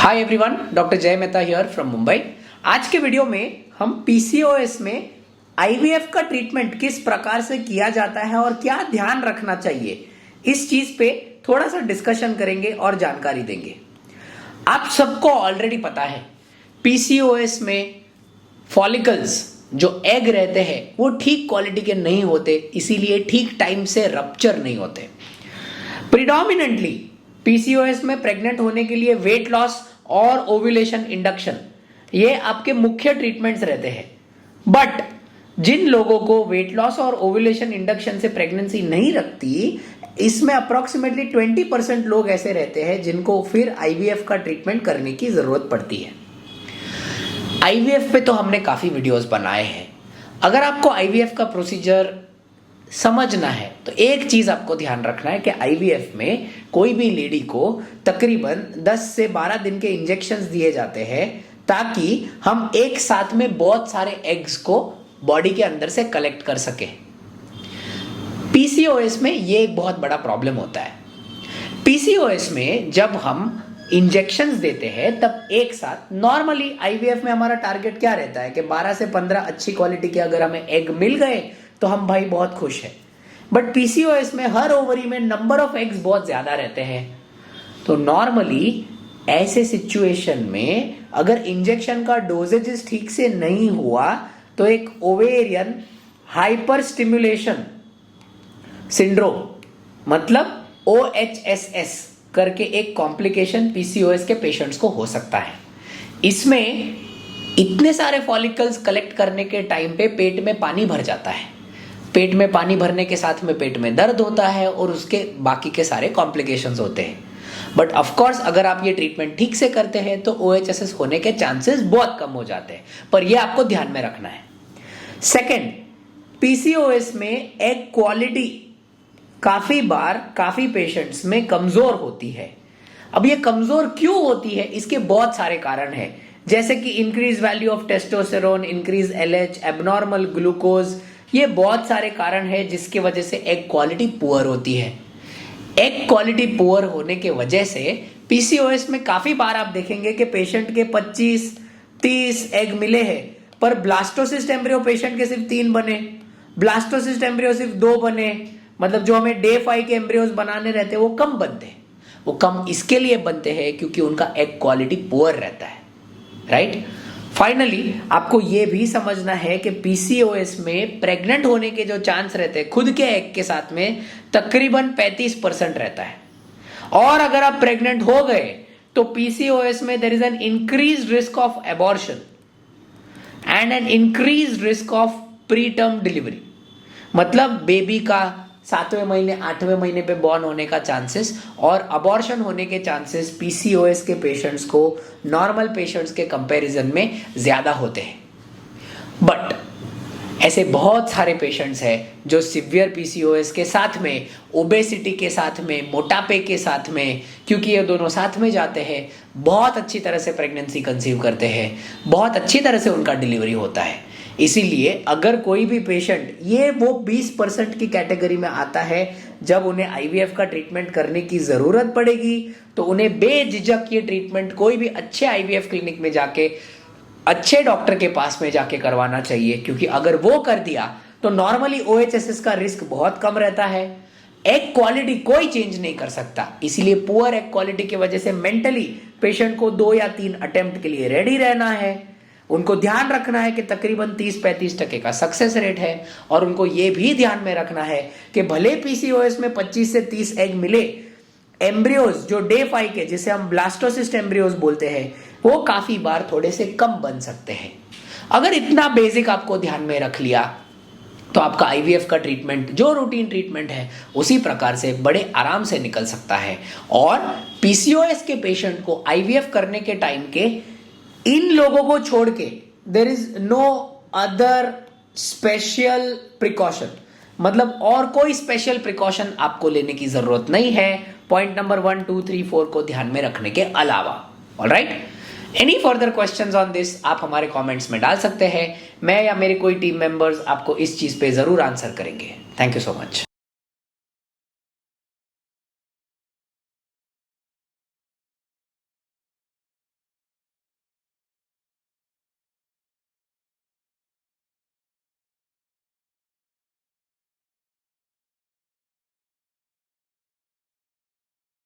Hi everyone, doctor जय Mehta here from Mumbai. आज के वीडियो में हम पीसीओएस में आईवीएफ का ट्रीटमेंट किस प्रकार से किया जाता है और क्या ध्यान रखना चाहिए, इस चीज पे थोड़ा सा डिस्कशन करेंगे और जानकारी देंगे। आप सबको ऑलरेडी पता है पीसीओएस में फॉलिकल्स जो एग रहते हैं वो ठीक क्वालिटी के नहीं होते, इसीलिए ठीक टाइम से रप्चर नहीं होते। प्रिडोमिनेंटली पीसीओएस में प्रेग्नेंट होने के लिए वेट लॉस और ओव्यूलेशन इंडक्शन ये आपके मुख्य ट्रीटमेंट्स रहते हैं। बट जिन लोगों को वेट लॉस और ओव्यूलेशन इंडक्शन से प्रेगनेंसी नहीं रखती, इसमें अप्रोक्सीमेटली 20% लोग ऐसे रहते हैं जिनको फिर आईवीएफ का ट्रीटमेंट करने की जरूरत पड़ती है। आईवीएफ पे तो हमने काफी वीडियोस बनाए हैं। अगर आपको आईवीएफ का प्रोसीजर समझना है तो एक चीज आपको ध्यान रखना है कि आईवीएफ में कोई भी लेडी को तकरीबन 10 से 12 दिन के इंजेक्शंस दिए जाते हैं ताकि हम एक साथ में बहुत सारे एग्स को बॉडी के अंदर से कलेक्ट कर सके। पीसीओएस में ये एक बहुत बड़ा प्रॉब्लम होता है। पीसीओएस में जब हम इंजेक्शंस देते हैं तब एक साथ, नॉर्मली आईवीएफ में हमारा टारगेट क्या रहता है कि 12 से 15 अच्छी क्वालिटी के अगर हमें एग मिल गए तो हम भाई बहुत खुश हैं। बट पीसीओएस में हर ओवरी में नंबर ऑफ एग्स बहुत ज्यादा रहते हैं। तो नॉर्मली ऐसे सिचुएशन में अगर इंजेक्शन का डोजेजेस ठीक से नहीं हुआ तो एक ओवेरियन हाइपर स्टिमुलेशन सिंड्रोम मतलब OHSS करके एक कॉम्प्लिकेशन पीसीओएस के पेशेंट्स को हो सकता है। इसमें इतने सारे फॉलिकल्स कलेक्ट करने के टाइम पे पेट में पानी भर जाता है। पेट में पानी भरने के साथ में पेट में दर्द होता है और उसके बाकी के सारे कॉम्प्लिकेशंस होते हैं। बट ऑफ कोर्स अगर आप ये ट्रीटमेंट ठीक से करते हैं तो OHSS होने के चांसेस बहुत कम हो जाते हैं, पर ये आपको ध्यान में रखना है। सेकेंड, पीसीओएस में एग क्वालिटी काफी बार काफी पेशेंट्स में कमजोर होती है। अब ये कमजोर क्यों होती है, इसके बहुत सारे कारण हैं, जैसे कि increase value of testosterone, increase LH, abnormal glucose, ये बहुत सारे कारण हैं जिसकी वजह से एग क्वालिटी पुअर होती है। एग क्वालिटी पुअर होने के वजह से पीसीओएस में काफी बार आप देखेंगे कि पेशेंट के 25-30 एग मिले हैं पर ब्लास्टोसिस्ट एम्ब्रियो पेशेंट के सिर्फ 3 बने, ब्लास्टोसिस्ट एम्ब्रियो सिर्फ 2 बने। मतलब जो हमें डे 5 के एम्ब्रियोज बनाने रहते हैं वो कम बनते हैं। वो कम इसके लिए बनते हैं क्योंकि उनका एग क्वालिटी पुअर रहता है, राइट। फाइनली आपको यह भी समझना है कि पीसीओएस में प्रेग्नेंट होने के जो चांस रहते हैं खुद के एग के साथ में तकरीबन 35% रहता है। और अगर आप प्रेग्नेंट हो गए तो पीसीओएस में there is an increase risk of abortion and an increase risk of preterm delivery. मतलब बेबी का 7वें महीने 8वें महीने पे बॉर्न होने का चांसेस और अबॉर्शन होने के चांसेस पीसीओएस के पेशेंट्स को नॉर्मल पेशेंट्स के कंपैरिजन में ज्यादा होते हैं। बट ऐसे बहुत सारे पेशेंट्स हैं जो सिवियर पीसीओएस के साथ में, ओबेसिटी के साथ में, मोटापे के साथ में, क्योंकि ये दोनों साथ में जाते हैं, बहुत अच्छी तरह से प्रेगनेंसी कंसीव करते हैं, बहुत अच्छी तरह से उनका डिलीवरी होता है। इसीलिए अगर कोई भी पेशेंट ये वो 20% की कैटेगरी में आता है जब उन्हें आईवीएफ का ट्रीटमेंट करने की जरूरत पड़ेगी तो उन्हें बेझिझक ये ट्रीटमेंट कोई भी अच्छे आईवीएफ क्लिनिक में जाके, अच्छे डॉक्टर के पास में जाके करवाना चाहिए। क्योंकि अगर वो कर दिया तो नॉर्मली OHSS का रिस्क बहुत कम रहता है। एग क्वालिटी कोई चेंज नहीं कर सकता, इसीलिए पुअर एग क्वालिटी की वजह से मेंटली पेशेंट को 2 या 3 अटेम्प्ट के लिए रेडी रहना है। उनको ध्यान रखना है कि तकरीबन 30-35% का सक्सेस रेट है। और उनको यह भी ध्यान में रखना है कि भले पीसीओएस में 25 से 30 एग मिले, एम्ब्रियोज जो डे 5 के, जिसे हम ब्लास्टोसिस्ट एम्ब्रियोज बोलते हैं, वो काफी बार थोड़े से कम बन सकते हैं। अगर इतना बेसिक आपको ध्यान में रख लिया तो आपका आईवीएफ का ट्रीटमेंट जो रूटीन ट्रीटमेंट है उसी प्रकार से बड़े आराम से निकल सकता है। और पीसीओएस के पेशेंट को आईवीएफ करने के टाइम के इन लोगों को छोड़ के there is no other special precaution, मतलब और कोई स्पेशल प्रिकॉशन आपको लेने की जरूरत नहीं है पॉइंट नंबर 1, 2, 3, 4 को ध्यान में रखने के अलावा। Alright, any further questions on this आप हमारे कमेंट्स में डाल सकते हैं। मैं या मेरे कोई टीम मेंबर्स आपको इस चीज पे जरूर आंसर करेंगे। Thank you so much.